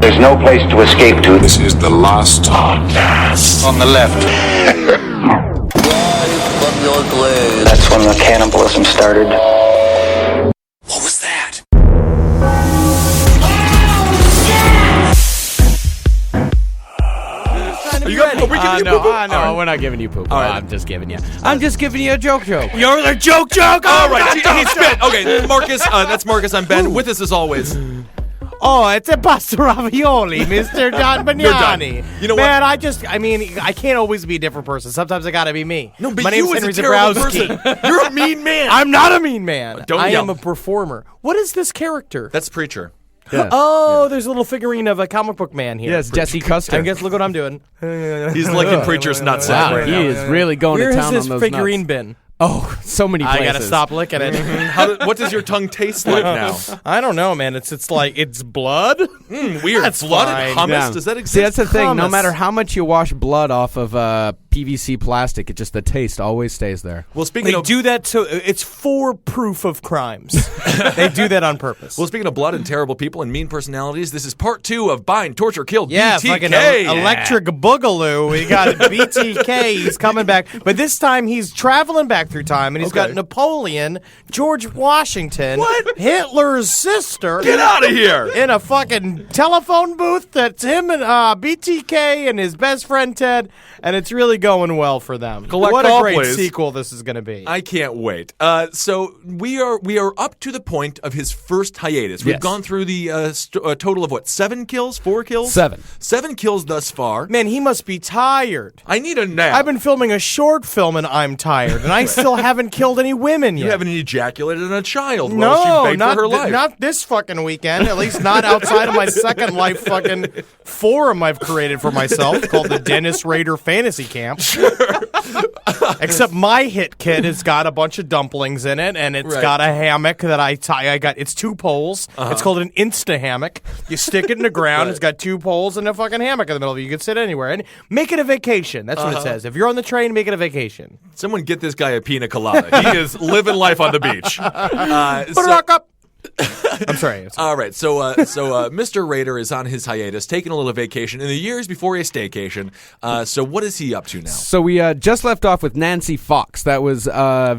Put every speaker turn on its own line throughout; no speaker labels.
There's no place to escape to.
This is the last podcast.
On the left.
From your grave.
That's when the cannibalism started.
What was that?
Are we giving you poo-poo?
No, we're not giving you poop.
Right.
I'm just giving you. I'm just giving you a joke.
You're the joke. All right, he's Ben. Okay, Marcus. That's Marcus. I'm Ben. With us as always.
Oh, it's a pasta ravioli, Mr. Don Bagnani.
You know
Man, I can't always be a different person. Sometimes I gotta be me.
No, but
My name's
you
Henry
is a terrible
Zabrowski.
person. You're a mean man.
I'm not a mean man.
Don't
I
yell.
am a performer. What is this character?
That's Preacher.
There's a little figurine of a comic book man here.
Yes, Jesse Custer.
I guess look what I'm doing.
He's licking Preacher's nuts
Wow,
right
he
now.
is really going
Where
to
has
town
this
on those
figurine
nuts.
been?
Oh, so many places.
I gotta stop licking it.
What does your tongue taste like now?
I don't know, man. It's like it's blood.
Weird.
That's
Blood
fine.
and hummus?
Yeah.
Does that exist?
See, that's the thing. No
Hummus.
matter how much you wash blood off of PVC plastic, it just the taste always stays there.
Well, speaking
They
of
do that so it's for proof of crimes. They do that on purpose.
Well, speaking of blood and terrible people and mean personalities, this is part 2 of Bind, Torture, Kill,
yeah,
B.T.K.
fucking electric boogaloo. We got B.T.K. He's coming back, but this time he's traveling back through time, and he's got Napoleon, George Washington, Hitler's sister.
Get out of here!
In a fucking telephone booth. That's him and B.T.K. and his best friend Ted, and it's really going well for them.
Collect
what
all,
a great
please.
sequel this is going to be.
I can't wait. So we are up to the point of his first hiatus. We've
Yes.
gone through the total of what? 7 kills? 4 kills?
7.
7 kills thus far.
Man, he must be tired.
I need a nap.
I've been filming a short film and I'm tired, and I still haven't killed any women yet.
You haven't ejaculated on a child
No,
while she begged
not
for her life.
not this fucking weekend. At least not outside of my Second Life fucking forum I've created for myself called the Dennis Rader Fantasy Camp. Except my hit kit has got a bunch of dumplings in it, and it's got a hammock that I tie. It's 2 poles. It's called an Insta hammock. You stick it in the ground. It's got 2 poles and a fucking hammock in the middle of it. You can sit anywhere and make it a vacation. That's what it says. If you're on the train, make it a vacation.
Someone get this guy a pina colada. He is living life on the beach.
Rock up. I'm sorry.
All right, so Mr. Rader is on his hiatus, taking a little vacation in the years before a staycation. So what is he up to now?
So we just left off with Nancy Fox. That was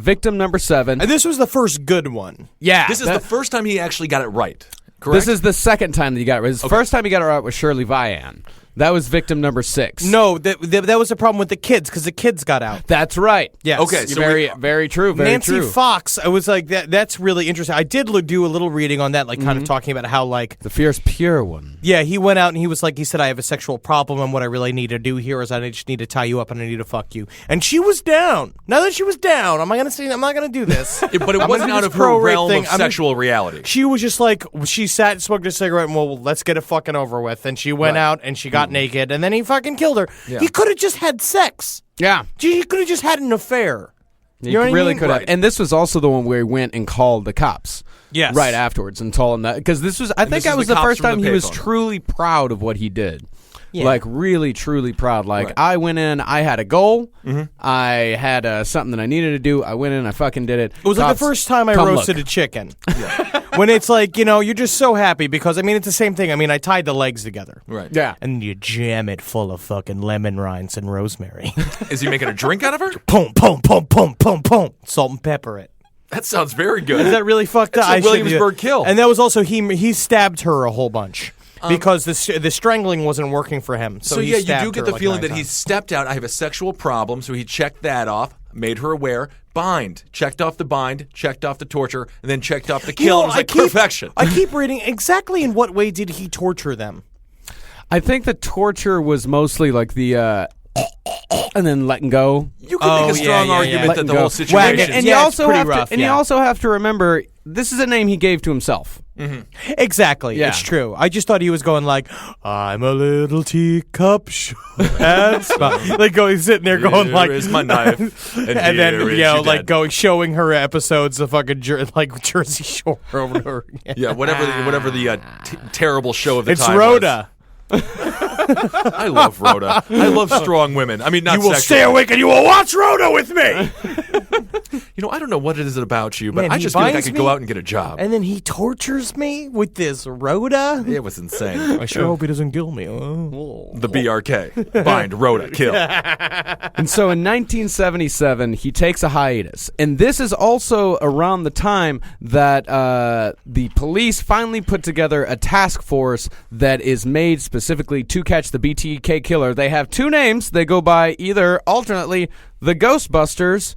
victim number 7.
And this was the first good one.
Yeah.
This is the first time he actually got it right, correct?
This is the second time that he got it right. His first time he got it right was Shirley Vian. That was victim number 6.
No, that was the problem with the kids because the kids got out.
That's right.
Yes.
Okay, so
very true. Very
Nancy
true.
Fox, I was like, that's really interesting. I did do a little reading on that, like kind of talking about how, like,
The fierce pure one.
yeah, he went out and he was like, he said, I have a sexual problem, and what I really need to do here is I just need to tie you up and I need to fuck you. And she was down. Now that she was down, I'm not going to do this.
But it
I'm gonna
wasn't
do
out
this
of her
pro-rape
realm
thing.
of sexual reality.
She was just like, she sat and smoked a cigarette and, well, let's get it fucking over with. And she went out and she got naked and then he fucking killed her.
Yeah.
He could have just had sex.
Yeah.
He could have just had an affair.
You
know what I
really
mean?
could have.
Right.
And this was also the one where he went and called the cops.
Yes.
Right afterwards and told him that. Because this was, I think
this
that
is
was
the
the
cops
first
from
time
the
he was
payphone.
truly proud of what he did.
Yeah.
Like, really, truly proud. Like,
Right.
I went in, I had a goal. I had something that I needed to do. I went in, I fucking did it.
It was like the first time I roasted a chicken. When it's like, you're just so happy because, it's the same thing. I tied the legs together.
Right.
Yeah.
And you jam it full of fucking lemon rinds and rosemary.
Is he making a drink out of her?
Pum, pum, pum, pum, pum, pum. Salt and pepper it.
That sounds very good.
Is that really fucked up?
That's a
I should do
Williamsburg
that.
kill.
And that was also, he stabbed her a whole bunch. Because the strangling wasn't working for him. So he
you
stabbed
do get
her
the
like
feeling
9
that he
times.
stepped out. I have a sexual problem, so he checked that off, made her aware. Bind, checked off the bind, checked off the torture, and then checked off the kill. And it was like perfection.
I keep reading, exactly in what way did he torture them?
I think the torture was mostly like the and then letting go.
You can make a strong argument that
Letting
the
go.
whole situation.
And
Yeah,
you
it's
also
pretty
have
rough,
to, and you
yeah.
also have to remember this is a name he gave to himself.
Exactly.
Yeah.
It's true. I just thought he was going like, I'm a little teacup and like going sitting there going
Here
like,
is my knife, and
then
here is
like
your dad.
going showing her episodes of fucking like Jersey Shore over and over again.
Yeah, whatever the terrible show of the
It's
time
Rhoda.
I love Rhoda. I love strong women. I mean, not
You will
sexually.
stay awake and you will watch Rhoda with me.
I don't know what it is about you, but
Man,
I
he
just feel like I
binds
could
me,
go out and get a job.
And then he tortures me with this Rhoda.
It was insane.
I sure hope he doesn't kill me. Oh.
The BRK. Bind, Rhoda, kill.
And so in 1977, he takes a hiatus. And this is also around the time that the police finally put together a task force that is made specifically to catch the B.T.K. killer. They have two names. They go by either alternately the Ghostbusters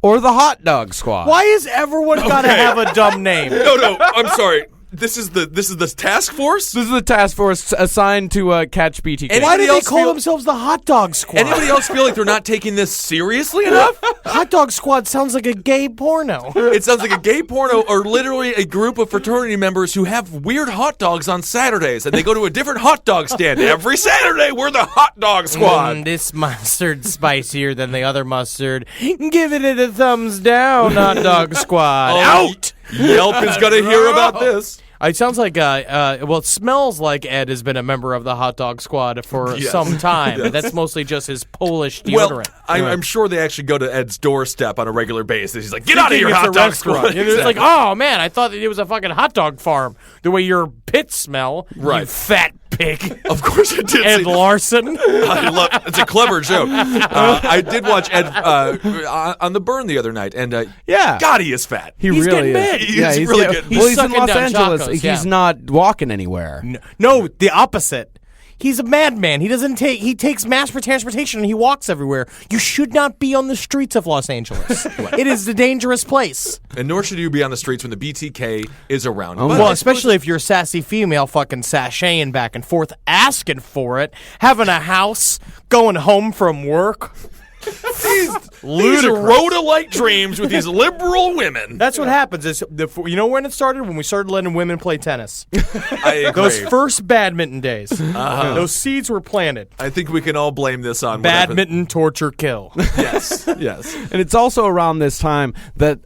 or the Hot Dog Squad.
Why is everyone got to have a dumb name?
No, I'm sorry. This is the task force?
This is the task force assigned to catch BTK.
Why do they
else
call
feel-
themselves the Hot Dog Squad?
Anybody else feel like they're not taking this seriously enough?
Hot Dog Squad sounds like a gay porno.
It sounds like a gay porno or literally a group of fraternity members who have weird hot dogs on Saturdays, and they go to a different hot dog stand every Saturday. We're the Hot Dog Squad.
This mustard's spicier than the other mustard. Give it a thumbs down, Hot Dog Squad. Out!
Yelp is going to hear about this.
It sounds like, it smells like Ed has been a member of the Hot Dog Squad for some time. Yes. That's mostly just his Polish deodorant.
Well, I'm sure they actually go to Ed's doorstep on a regular basis. He's like, get out of here, Hot Dog Squad.
It's like, oh, man, I thought that it was a fucking hot dog farm. The way your pits smell,
right.
You fat pig.
Of course I did.
Ed Larson.
It's a clever joke. I did watch Ed on The Burn the other night, and God, he is fat.
He's
getting
really
big.
He's really good.
He's in
sucking
Los
down
Angeles.
chocos,
He's not walking anywhere.
No, the opposite. He's a madman. He takes mass transportation and he walks everywhere. You should not be on the streets of Los Angeles. It is a dangerous place.
And nor should you be on the streets when the BTK is around.
Well, especially if you're a sassy female fucking sashaying back and forth, asking for it, having a house, going home from work.
These Rhoda-like dreams with these liberal women.
That's what happens. You know when it started? When we started letting women play tennis.
I agree.
Those first badminton days. Those seeds were planted.
I think we can all blame this on
badminton, torture, kill.
Yes.
And it's also around this time that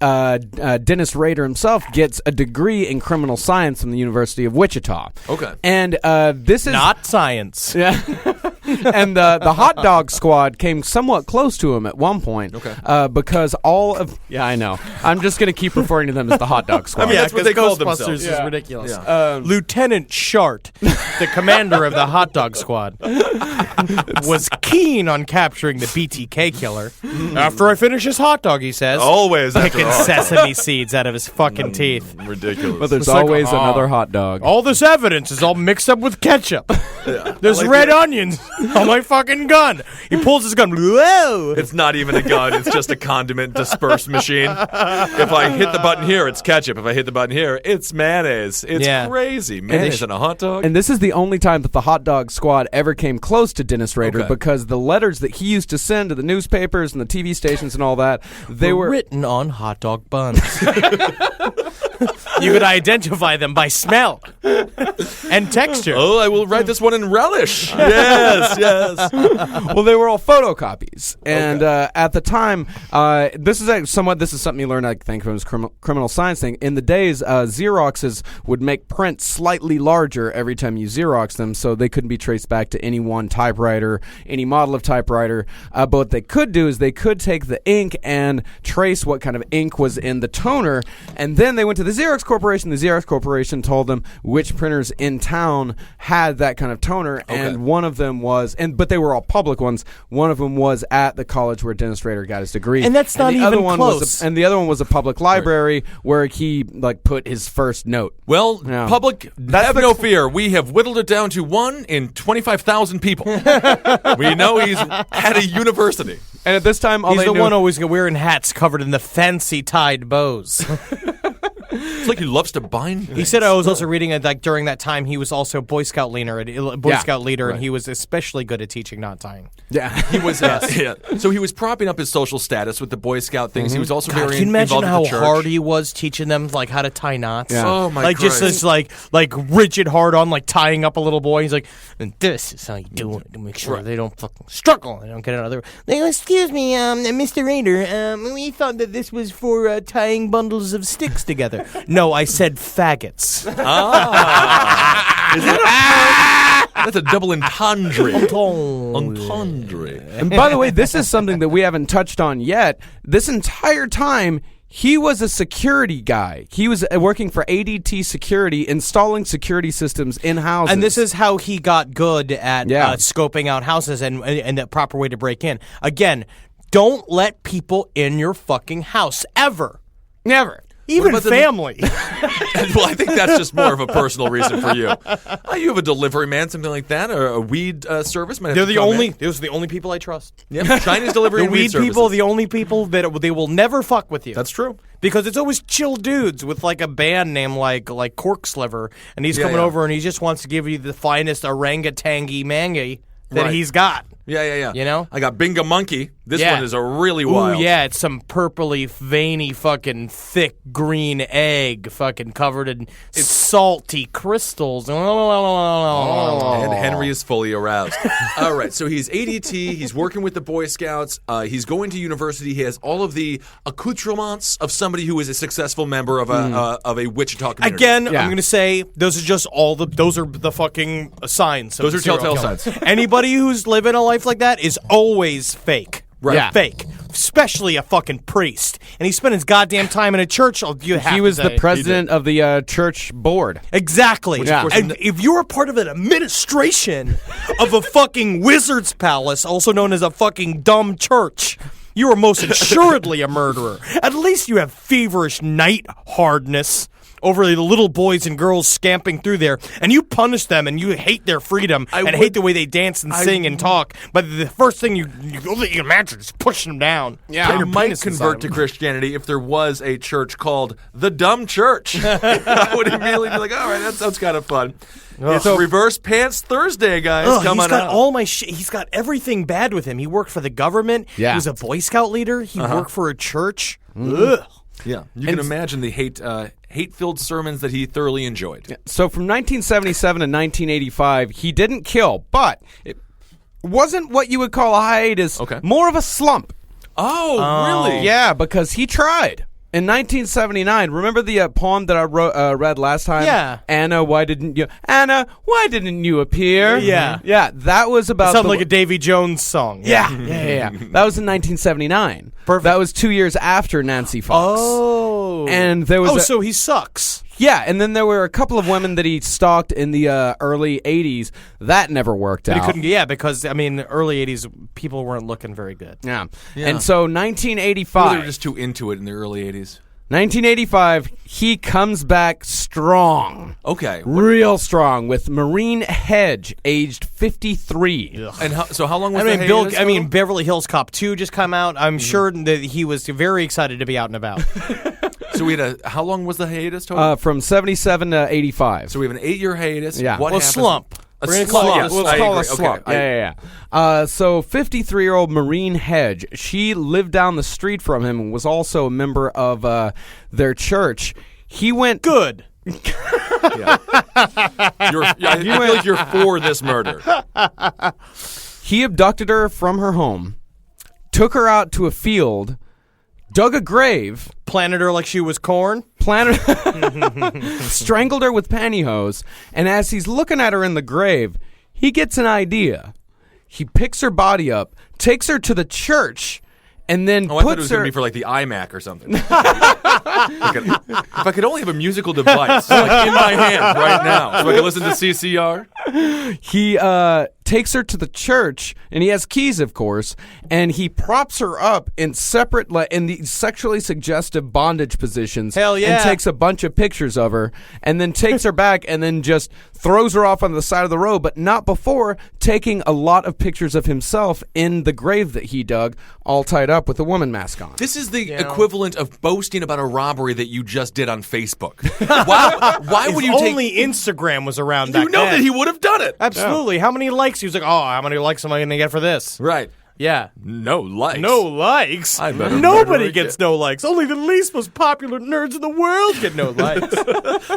Dennis Rader himself gets a degree in criminal science from the University of Wichita.
Okay.
And this is
not science.
Yeah. And the Hot Dog Squad came somewhat close to him at one point.
Okay.
Because all of... Yeah, I know. I'm just going to keep referring to them as the Hot Dog Squad.
I mean, that's what they call
Ghostbusters
themselves.
is ridiculous.
Yeah.
Lieutenant Shart, the commander of the Hot Dog Squad, was keen on capturing the BTK killer. After I finish this hot dog, he says.
Always after
picking sesame seeds out of his fucking teeth.
Ridiculous.
But there's
It's like,
always another hot dog.
All this evidence is all mixed up with ketchup. There's red onions on my fucking gun. He pulls his gun. Whoa!
It's not even a gun. It's just a condiment disperse machine. If I hit the button here, it's ketchup. If I hit the button here, it's mayonnaise. It's crazy. Mayonnaise and a hot dog.
And this is the only time that the Hot Dog Squad ever came close to Dennis Rader because the letters that he used to send to the newspapers and the TV stations and all that, they were
written on hot dog buns. You could identify them by smell and texture.
Oh, I will write this one in relish. Yes.
Well, they were all photocopies, and at the time, this is something you learn, I think, from his criminal science thing. In the days, Xeroxes would make prints slightly larger every time you Xerox them, so they couldn't be traced back to any one typewriter, any model of typewriter. But what they could do is they could take the ink and trace what kind of ink was in the toner, and then they went to the Xerox Corporation. The Xerox Corporation told them which printers in town had that kind of toner, and one of them was, but they were all public ones. One of them was at the college where Dennis Rader got his degree,
and that's not even close.
And the other one was a public library where he put his first note.
Well, public, have no fear. We have whittled it down to 1 in 25,000 people. We know he's at a university.
And at this time,
he's the one always wearing hats covered in the fancy tied bows.
It's like he loves to bind things.
He said I was also reading it like during that time he was also a Boy Scout leader, and he was especially good at teaching knot tying.
Yeah,
he was. So he was propping up his social status with the Boy Scout things. He was also very
can you imagine
involved
how
with the church.
hard he was teaching them like how to tie knots?
Yeah.
Oh my!
Like
Christ.
just this like rigid hard on like tying up a little boy. He's like, and this is how you do it to make sure they don't fucking struggle. They don't get another. They go, excuse me, Mr. Raider. We thought that this was for tying bundles of sticks together. No, I said faggots.
Is that That's a double entendre. Entendre.
And by the way, this is something that we haven't touched on yet. This entire time, he was a security guy. He was working for ADT Security, installing security systems in houses.
And this is how he got good at scoping out houses and the proper way to break in. Again, don't let people in your fucking house, ever.
Never.
Even
about the-
family.
Well, I think that's just more of a personal reason for you. You have a delivery man, something like that, or a weed service. Might have
They're
to
the
come
only.
in.
Those are the only people I trust.
Yep. Chinese delivery
The
and
weed people,
services.
the only people that they will never fuck with you.
That's true.
Because it's always chill dudes with like a band name like Cork Sliver, and he's coming over and he just wants to give you the finest orangutangy mangy that
Right.
he's got.
Yeah.
You know?
I got Binga Monkey. This
Yeah.
one is a really wild.
Ooh, yeah, it's some purpley, veiny, fucking thick green egg, fucking covered in salty crystals.
And Henry is fully aroused. All right, so he's ADT. He's working with the Boy Scouts. He's going to university. He has all of the accoutrements of somebody who is a successful member of a Wichita community.
Again,
Yeah.
I'm going to say those are just those are the fucking signs. of
Those are
serial
telltale
killer.
signs.
Anybody who's living a life like that is always fake.
Right.
Yeah.
Fake. Especially a fucking priest. And he spent his goddamn time in a church.
He was the president of the church board.
Exactly.
Which, of course,
And if you were part of an administration of a fucking wizard's palace, also known as a fucking dumb church, you are most assuredly a murderer. At least you have feverish night hardness over the little boys and girls scamping through there, and you punish them and you hate their freedom and hate the way they dance and sing and talk. But the first thing you can imagine is pushing them down.
Yeah.
I
Your
might
penis
convert
inside
to
'em.
Christianity if there was a church called the Dumb Church. I would immediately be like, all right, that sounds kind of fun. It's Reverse Pants Thursday, guys.
Ugh,
Coming
he's got
out.
all my shit. He's got everything bad with him. He worked for the government.
Yeah.
He was a Boy Scout leader. He worked for a church. Ugh.
Yeah, you can imagine the hate-filled sermons that he thoroughly enjoyed.
So from 1977 to 1985, he didn't kill, but it wasn't what you would call a hiatus.
Okay.
More of a slump.
Oh, really?
Yeah, because he tried. In 1979, remember the poem that I read last time?
Yeah.
Anna, why didn't you appear?
Yeah.
Yeah, that was about...
Sounds like a Davy Jones song.
Yeah. That was in 1979.
Perfect.
That was 2 years after Nancy Fox.
Oh.
And there was
so he sucks.
Yeah, and then there were a couple of women that he stalked in the early 80s. That never worked
But
out.
he couldn't. Yeah, because I mean, early '80s people weren't looking very good.
Yeah.
Yeah.
And so
Maybe
1985,
they were just too into it in the early 80s.
1985, he comes back strong.
Okay.
Real strong with Marine Hedge, aged 53.
And how long was
I mean,
the
Bill.
hiatus
I mean,
total?
Beverly Hills Cop 2 just come out. I'm sure that he was very excited to be out and about.
So we had how long was the hiatus total?
From 77 to 85.
So we have an 8-year hiatus.
Yeah.
What
Well,
happens?
slump.
A
We're gonna
slump.
call it a
Yes,
Let's
I
call it
agree.
a slump.
Okay.
Yeah. So 53-year-old Marine Hedge, she lived down the street from him and was also a member of their church. He went...
Good.
I feel like you're for this murder.
He abducted her from her home, took her out to a field, dug a grave,
Planted her like she was corn.
planted, strangled her with pantyhose, and as he's looking at her in the grave, he gets an idea. He picks her body up, takes her to the church, and then
Oh, I thought it
puts
was going
her...
to be for like the iMac or something. If I could only have a musical device like in my hand right now so I could listen to CCR.
He takes her to the church, and he has keys, of course, and he props her up in separate, in the sexually suggestive bondage positions.
Hell yeah.
And takes a bunch of pictures of her, and then takes her back, and then just throws her off on the side of the road, but not before taking a lot of pictures of himself in the grave that he dug, all tied up with a woman mask on.
This is the equivalent of boasting about a robbery that you just did on Facebook. Why would you take...
Only Instagram was around back
You know
then.
that he would have done it.
Absolutely. How many likes? He was like, oh, how many likes am I going to get for this?
Right.
Yeah.
No likes.
No likes.
I better
Nobody
murder
gets
again.
no likes. Only the least most popular nerds in the world get no likes.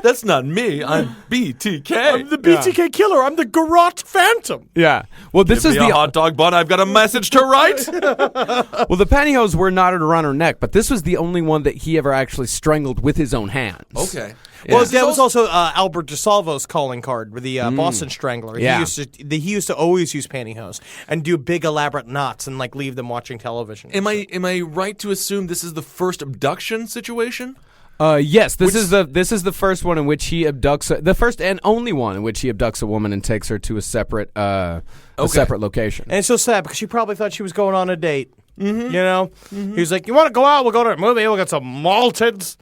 That's not me. I'm B.T.K.
I'm the B.T.K. killer. I'm the Garrote Phantom.
Yeah. Well, this
Give
is
me
the
a hot dog bun. I've got a message to write.
well, the pantyhose were knotted around her neck, but this was the only one that he ever actually strangled with his own hands.
Okay.
Well, that was also Albert DeSalvo's calling card with the Boston Strangler.
Yeah.
He used to always use pantyhose and do big elaborate knots and leave them watching television.
Am I right to assume this is the first abduction situation?
Yes, this is the first one in which he abducts the first and only one in which he abducts a woman and takes her to a separate separate location.
And it's so sad because she probably thought she was going on a date. Mm-hmm. You know, he was like, "You want to go out? We'll go to a movie. We'll get some malteds."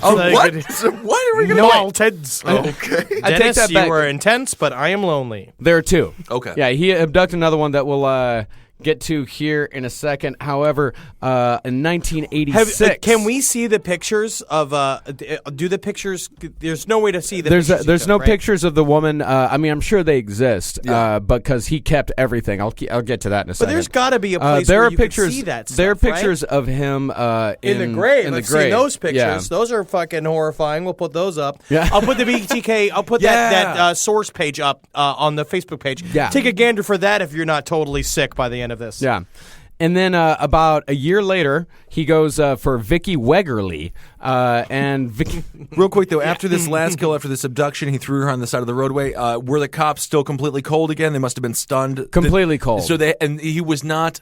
Oh, what? What are we going to
malteds?
Okay.
I take
Dennis,
that
you
back.
were intense, but I am lonely.
There are two.
Okay.
Yeah, he abducted another one that we'll get to here in a second. However, in 1986,
can we see the pictures of? Do the pictures? There's no way to see the. pictures
There's no
right?
pictures of the woman. I mean, I'm sure they exist, because he kept everything. I'll get to that in a second.
But there's got to be a place
there
where
are
you
pictures.
can see that stuff,
there are
right?
pictures of him
in the grave.
In the
I've
grave.
seen those pictures.
Yeah.
Those are fucking horrifying. We'll put those up.
Yeah.
I'll put the B.T.K. I'll put that source page up on the Facebook page.
Yeah.
Take a gander for that if you're not totally sick by the end of this.
Yeah. And then about a year later, he goes for Vicky Wegerly. And Vicky...
Real quick, though, after this last kill, after this abduction, he threw her on the side of the roadway. Were the cops still completely cold again? They must have been stunned.
Completely cold.
So he was not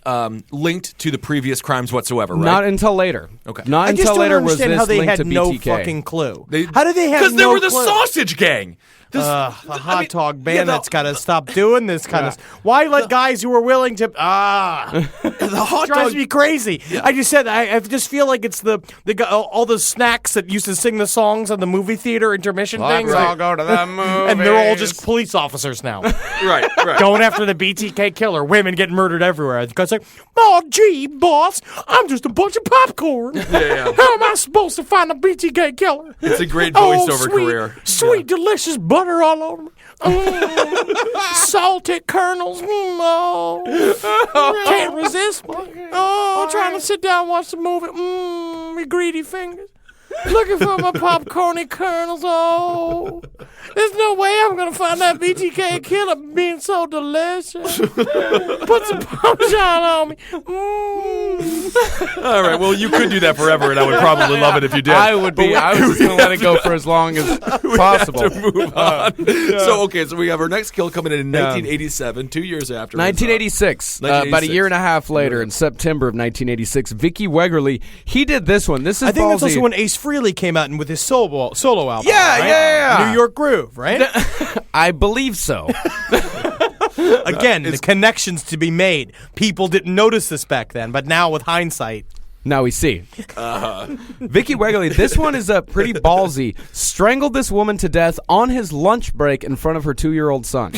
linked to the previous crimes whatsoever, right?
Not until later.
Okay.
Not
I just
until
don't
later was
understand
this
how they
linked
had
to
no
B.T.K.
fucking clue.
They-
How did they have
Because they
no
were the
clue?
sausage gang.
The hot dog band that's got to stop doing this kind of stuff. Why let guys who are willing to
The hot
drives
dog.
me crazy. I just said I just feel like it's the all the snacks that used to sing the songs on the movie theater intermission things.
I'll go to the movie.
And they're all just police officers now.
Right.
Going after the BTK killer. Women getting murdered everywhere. The guy's like, "Oh, gee, boss, I'm just a bunch of popcorn.
Yeah.
How am I supposed to find the BTK killer?
It's a great
Oh,
voiceover
sweet,
career.
Sweet, delicious butter all over me. Salted kernels. Can't resist. Trying to sit down and watch the movie. Me greedy fingers. Looking for my popcorny kernels. Oh, there's no way I'm gonna find that BTK killer being so delicious. Put some Parmesan on me.
All right. Well, you could do that forever, and I would probably love it if you did.
I was just going to let it go for as long as possible.
To move on. So we have our next kill coming in 1987, 2 years after.
1986. About a year and a half later, in September of 1986, Vicky Wegerly, he did this one. This is
I think that's
ballsy.
also when Ace Frehley came out and with his solo album.
Yeah,
right?
yeah.
New York Groove, right?
I believe so.
Again, the connections to be made. People didn't notice this back then, but now with hindsight.
Now we see. Vicky Wegerly, this one is pretty ballsy. Strangled this woman to death on his lunch break in front of her 2-year-old son.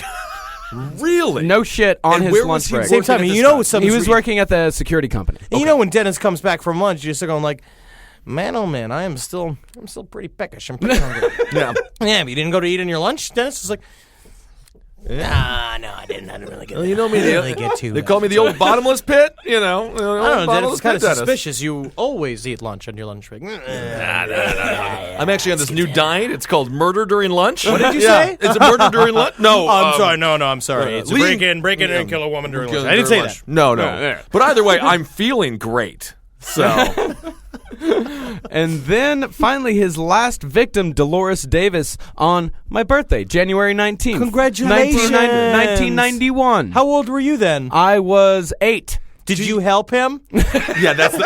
Really?
No shit, on
And
his
where
lunch
was he
break.
Same time,
at this
you know,
time?
He was working at the security company.
And you know when Dennis comes back from lunch, you're just going like, man, oh man, I'm still pretty peckish. I'm pretty hungry.
Yeah.
Yeah, but you didn't go to eat on your lunch? Dennis was like, nah, no, I didn't. I didn't really get
Well, you know me.
I didn't really get to
They call me the old bottomless pit. You know.
I don't know, Dennis. It's kind of
Dennis.
suspicious. You always eat lunch on your lunch break.
I'm actually on this new diet. It's called murder during lunch. What
did you say?
It's a murder during lunch. No,
I'm sorry. No, I'm sorry. It's a
lean-
break in and kill a woman during lunch.
During
I didn't say
lunch.
that.
No. But either way, I'm feeling great. So
And then finally his last victim, Dolores Davis, on my birthday, January 19th.
Congratulations.
1991.
How old were you then?
I was 8.
Did you help him?
yeah, that's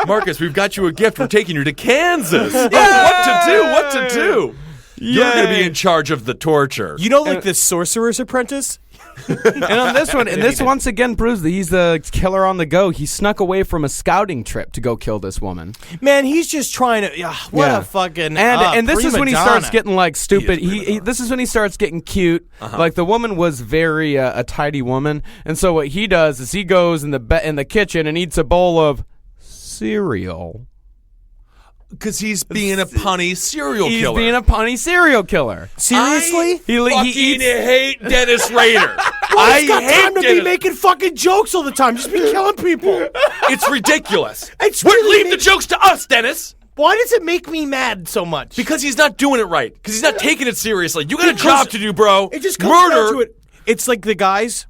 Marcus. We've got you a gift. We're taking you to Kansas. What to do? You're going to be in charge of the torture.
You know, like the Sorcerer's Apprentice?
And on this one, and this once again proves that he's the killer on the go. He snuck away from a scouting trip to go kill this woman.
Man, he's just trying to. What a fucking.
And this is when he
prima
starts
donna.
getting like stupid. This is when he starts getting cute. Like the woman was very a tidy woman, and so what he does is he goes in the kitchen and eats a bowl of cereal.
Because he's being a punny serial
He's
killer.
being a punny serial killer.
Seriously?
He hate Dennis Rader.
He's got time to be making fucking jokes all the time. Just be killing people.
It's ridiculous.
It's really
Leave the jokes to us, Dennis.
Why does it make me mad so much?
Because he's not doing it right. Because he's not taking it seriously. You got a job to do, bro.
It just comes down to it. It's like the guys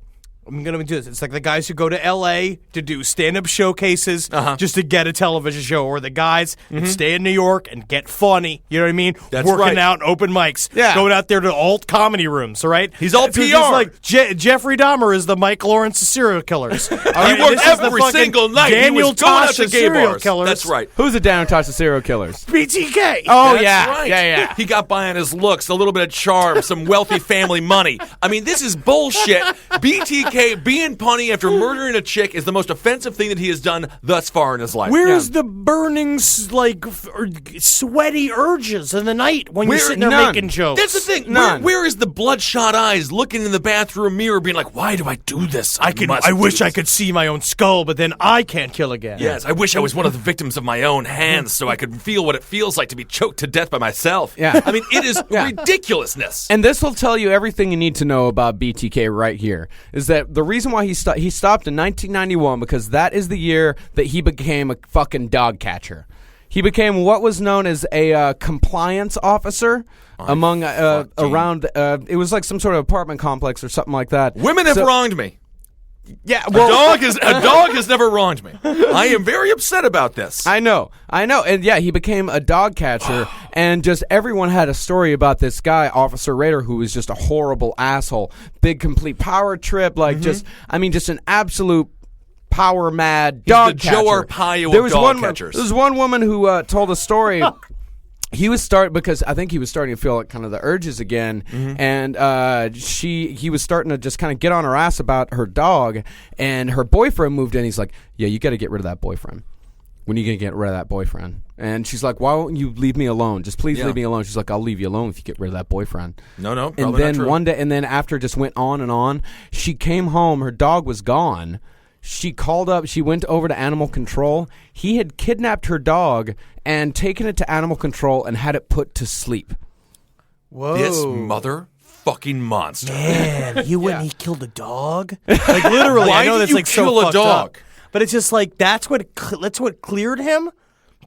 I'm going to do this. It's like the guys who go to L.A. to do stand-up showcases just to get a television show, or the guys that stay in New York and get funny. You know what I mean?
That's
Working
right.
out in open mics.
Yeah.
Going out there to alt comedy rooms, all right?
He's all
So it's
PR.
just like Jeffrey Dahmer is the Mike Lawrence of serial killers. All right?
He worked
This is the
every
fucking
single night.
Daniel
He was going out
Tosh
to
of
gay
serial
bars.
killers.
That's right.
Who's the down touch of serial killers?
B.T.K.
Oh,
That's
yeah.
right.
Yeah.
He got by on his looks, a little bit of charm, some wealthy family money. I mean, this is bullshit. BTK being punny after murdering a chick is the most offensive thing that he has done thus far in his life.
Where's the burning, sweaty urges in the night when you're sitting there
none.
making jokes?
That's the thing.
None.
Where is the bloodshot eyes looking in the bathroom mirror being like, why do I do this?
I wish I
could.
could see my own skull, but then I can't kill again.
Yes, I wish I was one of the victims of my own hands so I could feel what it feels like to be choked to death by myself.
Yeah.
I mean, it is
Yeah.
ridiculousness.
And this will tell you everything you need to know about BTK right here. Is that the reason why he stopped in 1991, because that is the year that he became a fucking dog catcher. He became what was known as a compliance officer among around. It was like some sort of apartment complex or something like that.
Women have wronged me.
Yeah,
A
well,
dog has never wronged me. I am very upset about this.
I know, and yeah, he became a dog catcher, and just everyone had a story about this guy, Officer Rader, who was just a horrible asshole, big complete power trip, like just an absolute power mad dog
the
catcher.
Joe Arpaio
There
of
was
dog
one,
catchers.
There was one woman who told a story. He was because I think he was starting to feel like kind of the urges again, and he was starting to just kind of get on her ass about her dog, and her boyfriend moved in. He's like, "Yeah, you got to get rid of that boyfriend. When are you gonna get rid of that boyfriend?" And she's like, "Why won't you leave me alone? Just please leave me alone." She's like, "I'll leave you alone if you get rid of that boyfriend."
No,
And
probably
then
not true.
one day, and then after it just went on and on, she came home. Her dog was gone. She called up. She went over to animal control. He had kidnapped her dog and taken it to animal control and had it put to sleep.
Whoa.
This motherfucking monster.
Man, you went and he killed a dog? Like, literally,
Why
I know
did
that's
you
like so
kill a
fucked
dog?
up. But it's just like, that's what cleared him?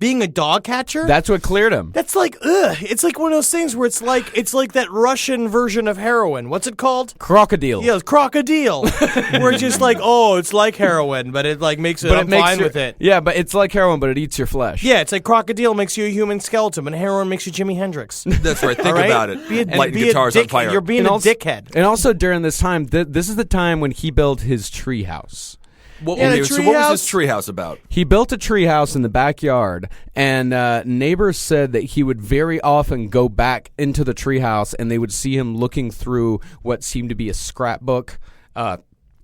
Being a dog catcher?
That's what cleared him.
That's like, ugh. It's like one of those things where it's like that Russian version of heroin. What's it called?
Crocodile.
Yeah, it's crocodile. Where it's just like, oh, it's like heroin, but it like makes it,
but
I'm
it makes
fine
your-
with it.
Yeah, but it's like heroin, but it eats your flesh.
Yeah, it's like crocodile makes you a human skeleton, and heroin makes you Jimi Hendrix.
That's right. Think
All right?
about it. Lighting
be a
guitars on
dick-
fire.
You're being
And
a
also-
dickhead.
And also during this time, this is the time when he built his tree house.
What,
Yeah, the
so what was this
treehouse-
treehouse about?
He built a treehouse in the backyard, and neighbors said that he would very often go back into the treehouse, and they would see him looking through what seemed to be a scrapbook.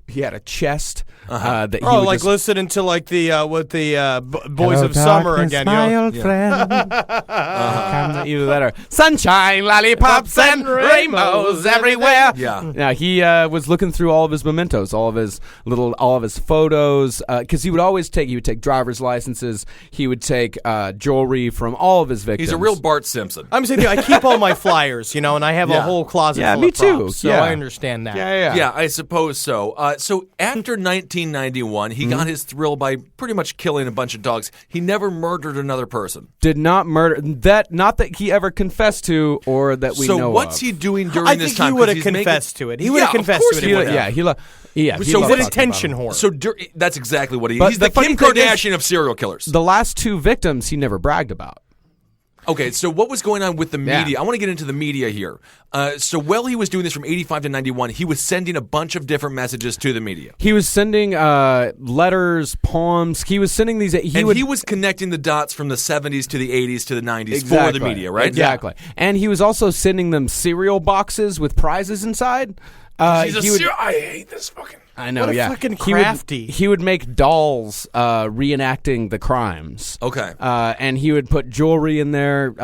He had a chest that he
Oh,
would
like
just,
listening to like the Boys of Summer again. You know?
Either that or sunshine, lollipops, and rainbows everywhere.
Yeah.
Yeah, he was looking through all of his mementos, all of his photos, because he would take driver's licenses, he would take jewelry from all of his victims.
He's a real Bart Simpson.
I'm saying I keep all my flyers, and I have a
Yeah.
whole closet
Yeah,
full
me
of props,
too.
so
Yeah.
I understand that.
Yeah, I suppose so. So after 1991, he got his thrill by pretty much killing a bunch of dogs. He never murdered another person.
Did not murder that. Not that he ever confessed to, or that we know.
So what's
of.
he doing during
I
this
think
time?
he
'Cause
would have
he's making-
confessed to it. He would have
Yeah, of
confessed
course
to it.
he
if
would
he
Yeah,
would.
he
So
He's
loved
an
talking
attention
about him.
whore.
So that's exactly what he is.
But
He's the
the funny
Kim
thing is-
Kardashian of serial killers.
The last two victims he never bragged about.
Okay, so what was going on with the
Yeah.
media? I want to get into the media here. So while he was doing this from 85 to 91, he was sending a bunch of different messages to the media.
He was sending letters, poems. He was sending these. He
was connecting the dots from the 70s to the 80s to the 90s for the media, right?
Exactly. And he was also sending them cereal boxes with prizes inside.
I hate this fucking...
I know,
What a
yeah.
fucking
He would-
crafty.
He would make dolls reenacting the crimes.
Okay.
And he would put jewelry in there.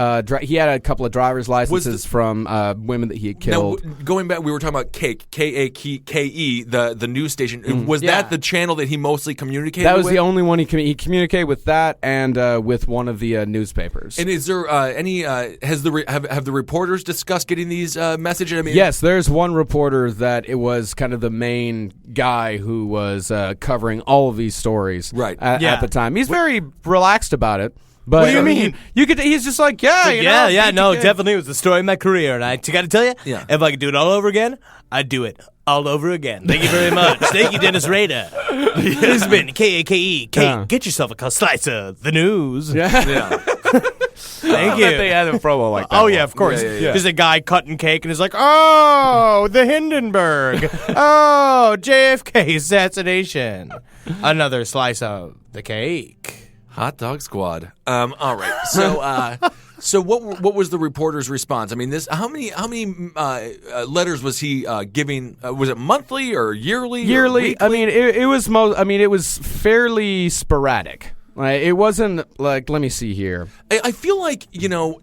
He had a couple of driver's licenses from women that he had
Now,
killed.
going back, we were talking about Cake, K-A-K-E, the news station. Was
Yeah.
that the channel that he mostly communicated
That was
with?
the only one he communicated with, that and with one of the newspapers.
And is there any, have the reporters discussed getting these messages? I mean,
Yes, there's one reporter that it was kind of the main guy who was covering all of these stories
Right.
Yeah.
at the time. He's very relaxed about it. But
What do you mean?
You could. He's just like, yeah, you know,
No,
BTK.
definitely. It was the story of my career. And I got to tell you,
Yeah.
if I could do it all over again, I'd do it all over again. Thank you very much. Thank you, Dennis Rader. This has been KAKE.
Yeah.
Get yourself a slice of the news.
Yeah.
Thank you.
They had a promo like that.
Oh, yeah, of course.
Yeah.
There's a guy cutting cake and he's like, oh, the Hindenburg. Oh, JFK assassination. Another slice of the cake.
Hot dog squad. All right. So what was the reporter's response? I mean, how many letters was he giving? Was it monthly or yearly?
Yearly.
Or
I mean, it was it was fairly sporadic. Like, it wasn't like, let me see here.
I feel like,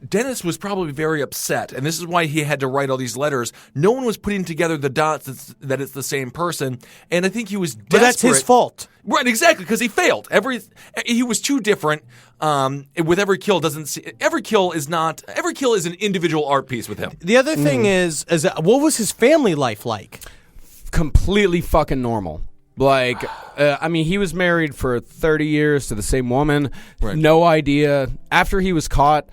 Dennis was probably very upset, and this is why he had to write all these letters. No one was putting together the dots that it's the same person, and I think he was desperate.
But that's his fault.
Right, exactly, because he failed. He was too different. With every kill every kill is an individual art piece with him.
The other thing is what was his family life like?
Completely fucking normal. Like, he was married for 30 years to the same woman.
Right.
No idea. After he was caught,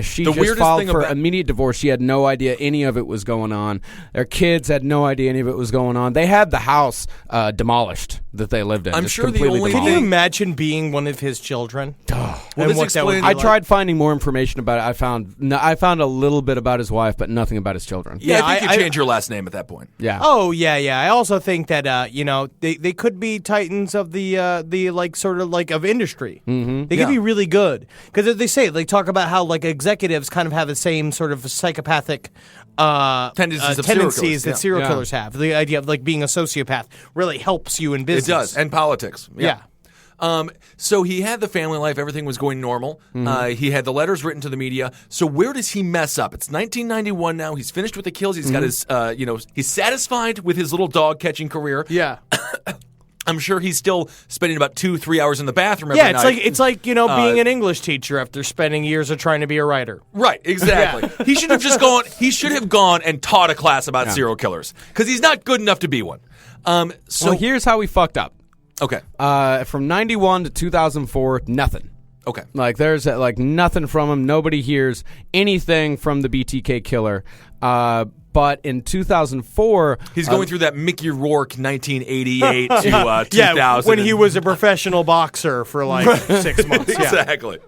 she
The
just
weirdest
filed
thing
for
about-
immediate divorce. She had no idea any of it was going on. Their kids had no idea any of it was going on. They had the house demolished that they lived in.
I'm
Just
sure the
completely
only
Can
demolished.
you imagine being one of his children?
Well,
And
this
what that would
explains.
be
I
like?
tried finding more information about it. I found a little bit about his wife, but nothing about his children.
Yeah, I think
I-
you change your last name at that point.
Yeah.
Oh yeah. I also think that they could be titans of the like sort of like of industry. Mm-hmm. They could be really good because they talk about how like executives kind of have the same sort of psychopathic
Tendencies of serial killers,
that
yeah.
serial
Yeah.
killers have. The idea of like being a sociopath really helps you in
It
business.
does, and politics.
Yeah.
So he had the family life. Everything was going normal. He had the letters written to the media. So where does he mess up? It's 1991 now. He's finished with the kills. He's got his, he's satisfied with his little dog catching career.
Yeah.
I'm sure he's still spending about 2-3 hours in the bathroom every
Yeah,
night.
it's like being an English teacher after spending years of trying to be a writer.
Right, exactly. He should have just gone. He should have gone and taught a class about serial killers because he's not good enough to be one. So
Well, here's how we fucked up.
okay,
From 91 to 2004, nothing.
okay.
Like, there's nothing from him. Nobody hears anything from the BTK killer. But in 2004,
He's going through that Mickey Rourke 1988 to 2000.
Yeah, when he was a professional boxer for like 6 months. Yeah.
Exactly.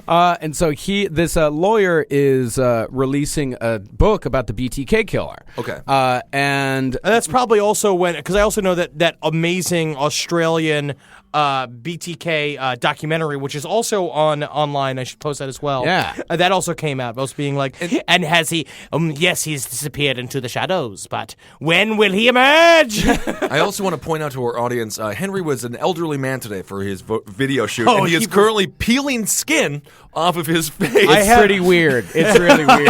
and so this lawyer is releasing a book about the BTK killer.
Okay.
And
And that's probably also when, because I also know that amazing Australian BTK documentary, which is also online. I should post that as well.
Yeah.
That also came out. Both being like, and has he? Yes, he's disappeared into the shadows, but when will he emerge?
I also want to point out to our audience, Henry was an elderly man today for his video shoot,
Oh,
and he is
he-
currently peeling skin off of his face.
it's pretty weird. It's really weird.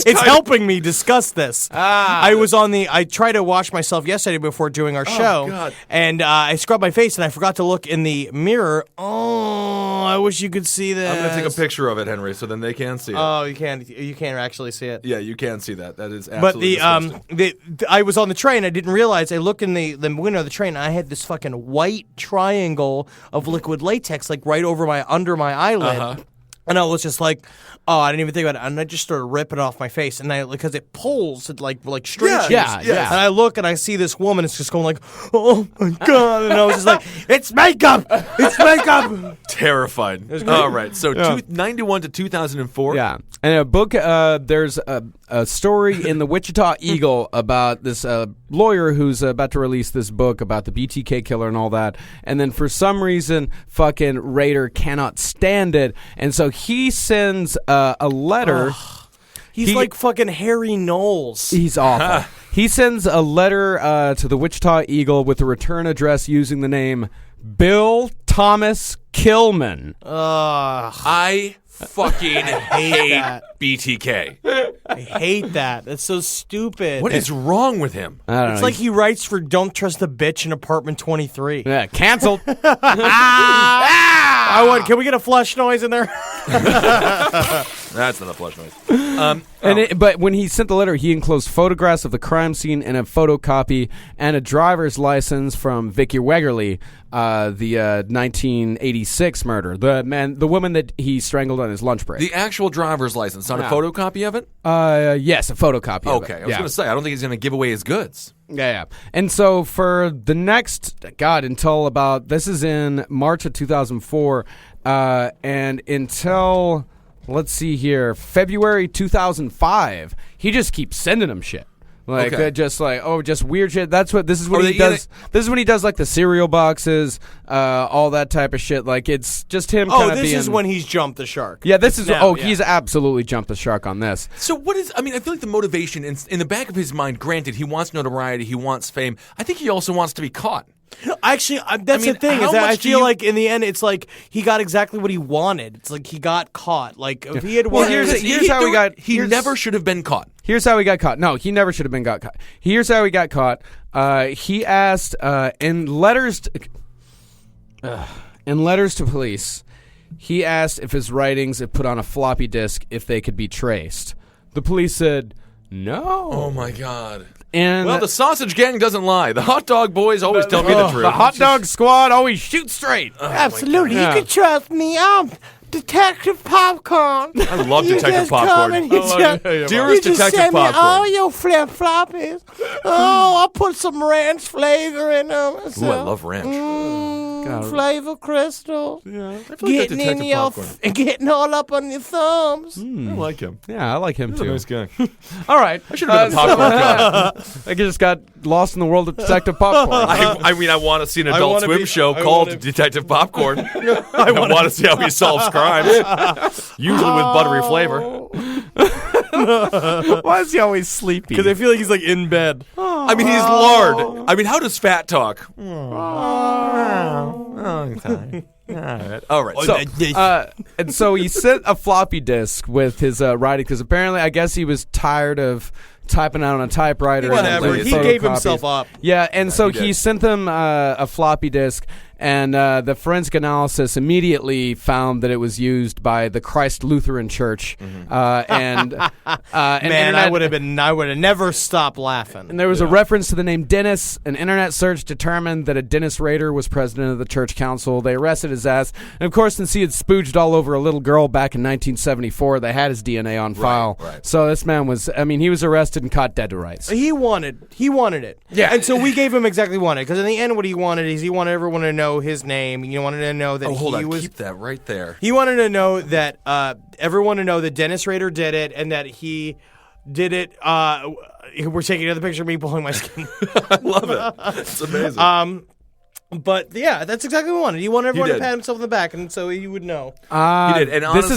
It's helping me discuss this. I tried to wash myself yesterday before doing our show,
God.
and I scrubbed my face, and I forgot to look in the mirror. Oh, I wish you could see this.
I'm going to take a picture of it, Henry, so then they can see it.
Oh, you can't actually see it.
Yeah, you can see that. That is
But
absolutely disgusting.
I was on the train. I didn't realize. I looked in the window of the train. And I had this fucking white triangle of liquid latex, like right over under my eyelid. And I was just like, oh, I didn't even think about it. And I just started ripping it off my face. And because it pulls, it like stretches.
Yeah.
And I look and I see this woman. It's just going like, oh my God. And I was just like, it's makeup. It's makeup.
Terrified. All right, so 91 to 2004.
Yeah. And a book, there's a story in the Wichita Eagle about this lawyer who's about to release this book about the BTK killer and all that. And then for some reason, fucking Rader cannot stand it. And so he sends a letter.
He's like fucking Harry Knowles.
He's awful. He sends a letter to the Wichita Eagle with a return address using the name Bill Thomas Killman.
I fucking hate
that.
BTK.
I hate that. That's so stupid.
What is wrong with him?
I don't
It's
know.
like he writes for Don't Trust the Bitch in Apartment 23.
Yeah, canceled.
Can we get a flush noise in there?
That's not a flush noise.
But when he sent the letter, he enclosed photographs of the crime scene and a photocopy and a driver's license from Vicky Wegerly, the 1986 murder, the woman that he strangled on his lunch break.
The actual driver's license, not a photocopy of it?
Yes, a photocopy of it.
Okay, I was going to say, I don't think he's going to give away his goods.
Yeah. And so for the next, until about, this is in March of 2004, and until, let's see here, February 2005, he just keeps sending them shit. Like, just weird shit. This is when he does like the cereal boxes, all that type of shit. Like, it's just him kind of being...
this is when he's jumped the shark.
Yeah, he's absolutely jumped the shark on this.
So I feel like the motivation, in the back of his mind, granted, he wants notoriety, he wants fame. I think he also wants to be caught.
Actually, that's the thing. Is that I feel like in the end, it's like he got exactly what he wanted. It's like he got caught. Like if he had wanted,
here's how we got.
He never should have been caught.
Here's how he got caught. No, he never should have been caught. Here's how he got caught. He asked in letters to police. He asked if his writings, if put on a floppy disk, if they could be traced. The police said no.
Oh my God.
And
the sausage gang doesn't lie. The hot dog boys always tell me the truth.
The hot dog squad always shoots straight.
Absolutely, you can trust me. I'm Detective Popcorn.
I love Detective Popcorn.
Detective
Dearest Detective
Popcorn. All
Popcorn.
your flip floppies. Oh, I put some ranch flavor in them.
Ooh, I love ranch.
Flavor crystals.
Yeah, I feel like
Getting in your, getting all up on your thumbs.
I like him.
Yeah, I like him
He's
too.
a nice guy.
All right,
I should have been a popcorn guy.
I just got lost in the world of Detective Popcorn.
I want to see an Adult Swim show called Detective Popcorn. I want to see how he solves crimes, usually with buttery flavor.
Why is he always sleepy?
Because I feel like he's like in bed.
I mean, he's lard. I mean, how does fat talk? All right.
So, and so he sent a floppy disk with his writing because apparently, I guess he was tired of typing out on a typewriter.
Whatever.
And
He gave himself up.
Yeah, and so he sent them a floppy disk, and the forensic analysis immediately found that it was used by the Christ Lutheran Church. And
man, I would have never stopped laughing.
And there was a reference to the name Dennis. An internet search determined that a Dennis Rader was president of the church council. They arrested his ass. And of course, since he had spooged all over a little girl back in 1974, they had his DNA on file.
Right.
So this man was, he was arrested and caught dead to rights.
He wanted it.
Yeah.
And so we gave him exactly what he wanted. Because in the end, what he wanted is he wanted everyone to know his name. He wanted to know that
Keep that right there.
He wanted to know that everyone to know that Dennis Rader did it and that he did it. We're taking another picture of me pulling my skin.
I love it. It's amazing.
But yeah, that's exactly what he wanted. He wanted everyone to
did.
pat himself on the back, and so he would know.
He did. And
this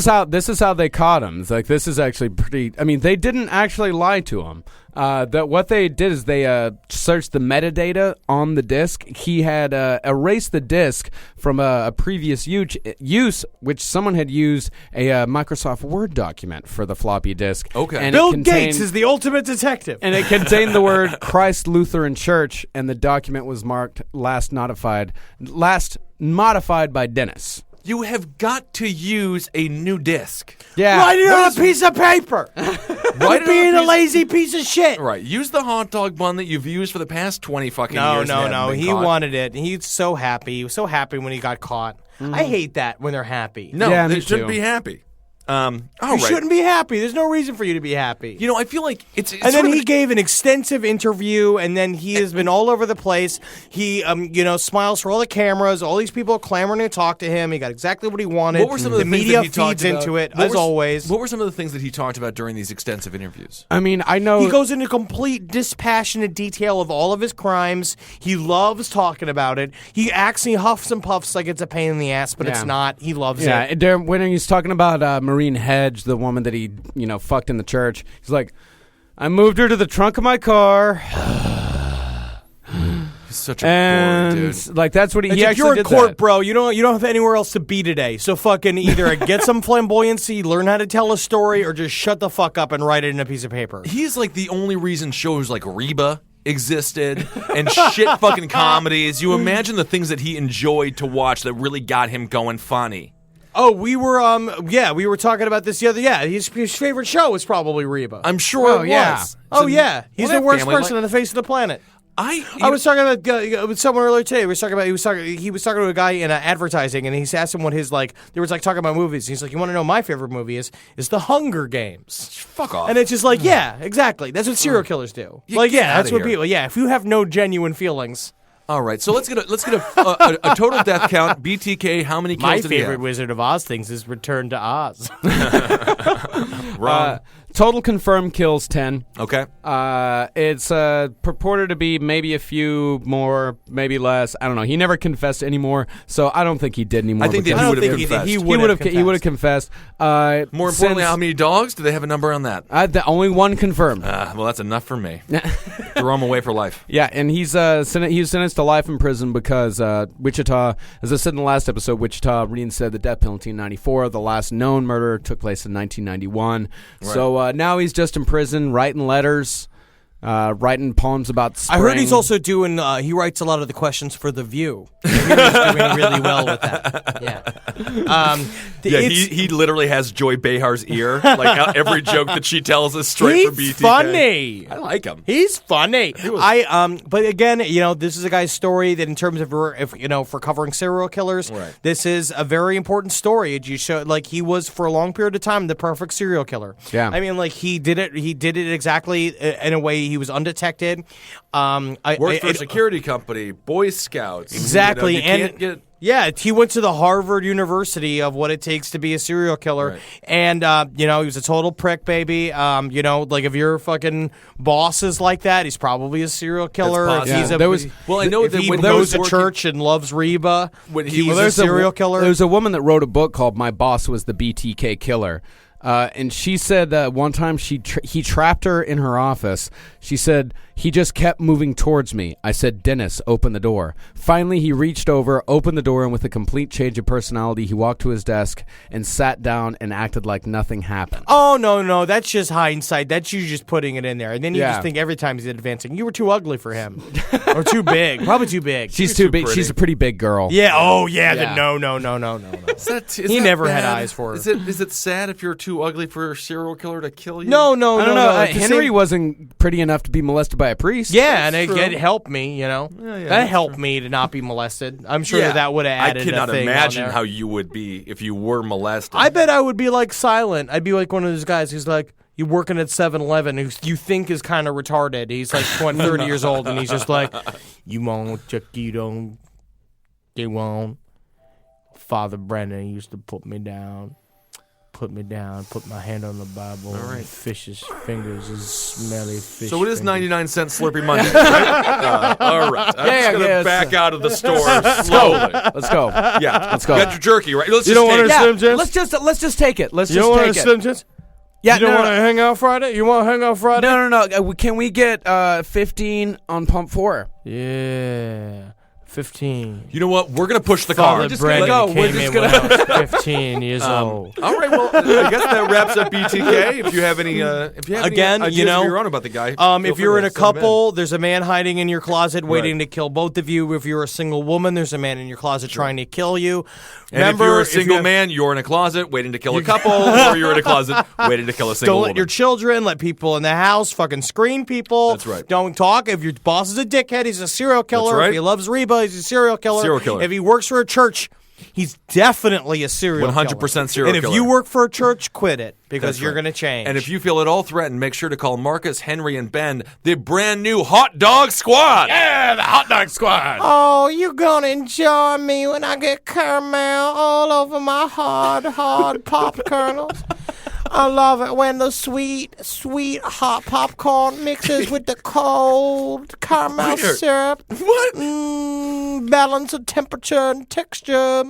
is how they caught him. It's like, this is actually pretty. I mean, they didn't actually lie to him. That what they did is they searched the metadata on the disk. He had erased the disk from a previous use, which someone had used a Microsoft Word document for the floppy disk.
Okay.
And
Bill Gates is the ultimate detective.
and it contained the word Christ Lutheran Church, and the document was marked last modified by Dennis.
You have got to use a new disc.
Yeah.
Write it on a piece of paper.
Write it
being
on
a
piece-
lazy piece of shit.
Right. Use the hot dog bun that you've used for the past 20 fucking years.
No. He wanted it. He's so happy. He was so happy when he got caught. I hate that when they're happy.
No,
Yeah,
they
me
shouldn't
too.
be happy.
You shouldn't be happy. There's no reason for you to be happy.
You know, I feel like it's
and then he gave an extensive interview, and then he has been all over the place. He, smiles for all the cameras. All these people are clamoring to talk to him. He got exactly what he wanted.
What were some of the things
media
that he talked
feeds
about?
into it,
What
as
were-
always.
What were some of the things that he talked about during these extensive interviews?
I mean, I know
He goes into complete dispassionate detail of all of his crimes. He loves talking about it. He huffs and puffs like it's a pain in the ass, but it's
Yeah.
not. He loves
Yeah,
it.
when he's talking about Maureen Hedge, the woman that he, fucked in the church, he's like, I moved her to the trunk of my car.
He's such a
And
boring dude.
like that's what he
It's
he
like
actually
you're in
did
court,
that.
bro. You don't have anywhere else to be today. So fucking either get some flamboyancy, learn how to tell a story, or just shut the fuck up and write it in a piece of paper.
He's like the only reason shows like Reba existed and shit fucking comedies. You imagine the things that he enjoyed to watch that really got him going funny.
Oh, we were talking about this the other. Yeah, his favorite show was probably Reba.
I'm sure it
yeah.
was.
Oh yeah, he's the worst person
Like,
on the face of the planet.
I
was talking about with someone earlier today. He was talking to a guy in advertising, and he's asked him what his they were talking about movies. He's like, "You want to know my favorite movie is The Hunger Games."
fuck off.
And it's just like, yeah, exactly. That's what serial killers do.
Get
that's
outta
what
here.
people. Yeah, if you have no genuine feelings.
All right, so let's get a total death count. BTK, how many kills
My
did he
favorite
have?
Wizard of Oz things is Return to Oz.
Wrong.
Total confirmed kills 10.
Okay.
It's purported to be maybe a few more, maybe less. I don't know. He never confessed anymore, so I don't think he did anymore.
I think that
because
he would have
think he did.
confessed.
He
he would have confessed.
More importantly,
since-
how many dogs? Do they have a number on that?
the only one confirmed.
Well, that's enough for me. Throw him away for life.
Yeah, and he was sentenced to life in prison because Wichita, as I said in the last episode, Wichita reinstated the death penalty in '94. The last known murder took place in 1991.
Right.
So now he's just in prison, writing letters, writing poems about spring.
I heard he's also doing. He writes a lot of the questions for The View. I hear he's doing really well with that. Yeah.
He literally has Joy Behar's ear. Like every joke that she tells is straight from
He's
BTK.
funny.
I like him.
He's funny. But again, this is a guy's story that, in terms of for covering serial killers,
Right.
this is a very important story. You show he was for a long period of time the perfect serial killer.
Yeah.
I mean, he did it. He did it exactly in a way he was undetected.
Worked for a security company, Boy Scouts.
Exactly,
You can't get.
Yeah, he went to the Harvard University of what it takes to be a serial killer,
Right.
and he was a total prick, baby. If your fucking boss is like that, he's probably a serial killer.
That's
If he's
possible.
a,
There was-
Well, I know
if
that
he
when
goes
he
to
was
church and loves Reba,
When
he's
he-
a
there's
serial killer.
There's a woman that wrote a book called "My Boss Was the BTK Killer." And she said that one time he trapped her in her office. She said, "He just kept moving towards me. I said, 'Dennis, open the door.' Finally, he reached over, opened the door, and with a complete change of personality, he walked to his desk and sat down and acted like nothing happened."
Oh, no, that's just hindsight. That's you just putting it in there. And then you
Yeah.
just think every time he's advancing, you were too ugly for him. Or too big. Probably too big.
She's
too
too big.
pretty.
She's a pretty big girl.
Yeah, oh, yeah.
Yeah.
No.
Is
He
that
never had
bad?
eyes for her.
Is it sad if you're too ugly for a serial killer to kill you?
No,
I don't know.
It's the
Henry
same-
wasn't pretty enough to be molested by a priest.
Yeah, and
true.
it helped me, that
that's
helped me to not be molested. I'm sure
Yeah.
that would have added
I cannot
a thing on
imagine
there.
how you would be if you were molested.
I bet I would be like silent. I'd be like one of those guys who's like, you working at 7-Eleven who you think is kind of retarded. He's like 30 years old, and he's just like, you won't, you don't, they won't. Father Brennan used to put me down, put my hand on the Bible.
All right.
Fish's fingers is smelly fish.
So it is
fingers.
99-cent Slurpee Monday, right? All right. I'm just going to back out of the store slowly.
Let's go.
Yeah.
Let's go.
Got your jerky, right? Let's
You
just
don't
take
want
it.
to Slim Jims?
Let's just take it. Let's
You don't
just
want
take
to
it.
Slim Jims?
Yeah,
You don't want to hang out Friday? You want to hang out Friday?
No. Can we get 15 on pump 4?
Yeah. 15.
You know what? We're going to push the
Father
car.
just
Brennan
gonna go. We're
came
just
in
gonna-
when I was 15 years old.
All right. Well, I guess that wraps up BTK. If you have any,
Again,
ideas of your own about the guy, feel
If
free
you're
to
in a
send them
couple, there's a man hiding in your closet waiting
Right.
to kill both of you. If you're a single woman, there's a man in your closet trying to kill you.
And
Remember,
if you're a
if you
single
have-
man, you're in a closet waiting to kill a couple, or you're in a closet waiting to kill a single
Don't let
woman.
your children, let people in the house fucking screen people.
That's right.
Don't talk. If your boss is a dickhead, he's a serial killer.
That's right.
If he loves Reba, he's a serial killer.
Serial killer.
If he works for a church, he's definitely a serial
100%
killer.
serial
And if
killer.
you work for a church, quit it because
That's
you're
right.
going to change.
And if you feel at all threatened, make sure to call Marcus, Henry, and Ben, the brand new Hot Dog Squad.
Yeah, the hot dog squad.
Oh, you're gonna enjoy me when I get caramel all over my hard pop kernels. I love it when the sweet hot popcorn mixes with the cold caramel
Weird.
syrup.
What?
Balance of temperature and texture.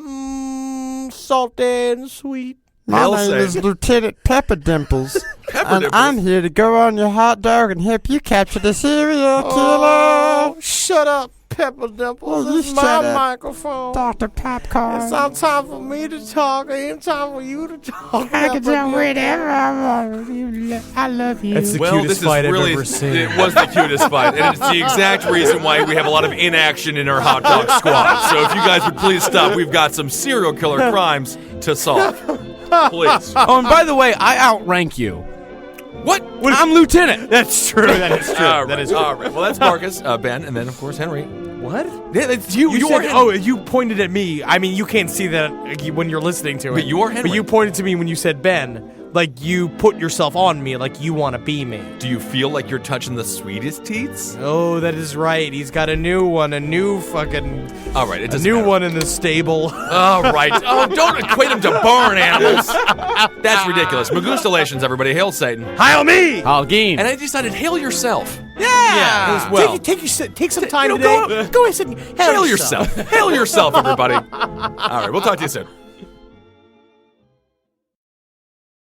Salty and sweet.
My
Hell
name is
save.
Lieutenant Pepper Dimples,
Pepper
and
Dimples.
I'm here to go on your hot dog and help you capture the serial killer.
Oh, shut up, Pepper Dimples.
Well,
It's
you
my
shut up.
microphone.
Dr. Popcorn.
It's not time for me to talk. Ain't time for you to talk.
I can
Pepper
do
Dimple.
whatever I want. I love you.
That's the
Well,
cutest
this is
fight
really,
I've ever seen.
it was the cutest fight, and it's the exact reason why we have a lot of inaction in our hot dog squad. So if you guys would please stop, we've got some serial killer crimes to solve. Please.
Oh, and by the way, I outrank you.
What?
I'm lieutenant.
That's true. That is true.
All right,
That is true.
all right. Well, that's Marcus, Ben, and then, of course, Henry.
What?
Yeah, that's you.
You
You're
said,
Henry.
you pointed at me. I mean, you can't see that when you're listening to it.
But you are Henry.
But you pointed to me when you said Ben. Like you put yourself on me, like you want to be me.
Do you feel like you're touching the sweetest teats?
Oh, that is right. He's got a new one, a new fucking,
All right, it
a
doesn't
new
matter.
one in the stable.
All right. Oh, don't equate them to barn animals. That's ridiculous. Magustalations, everybody. Hail Satan.
Heil me!
Algene.
And I decided, hail yourself.
Yeah,
as well.
Take some time
You know,
today.
go-
Go ahead and
Hail yourself. Hail yourself, everybody. All right, we'll talk to you soon.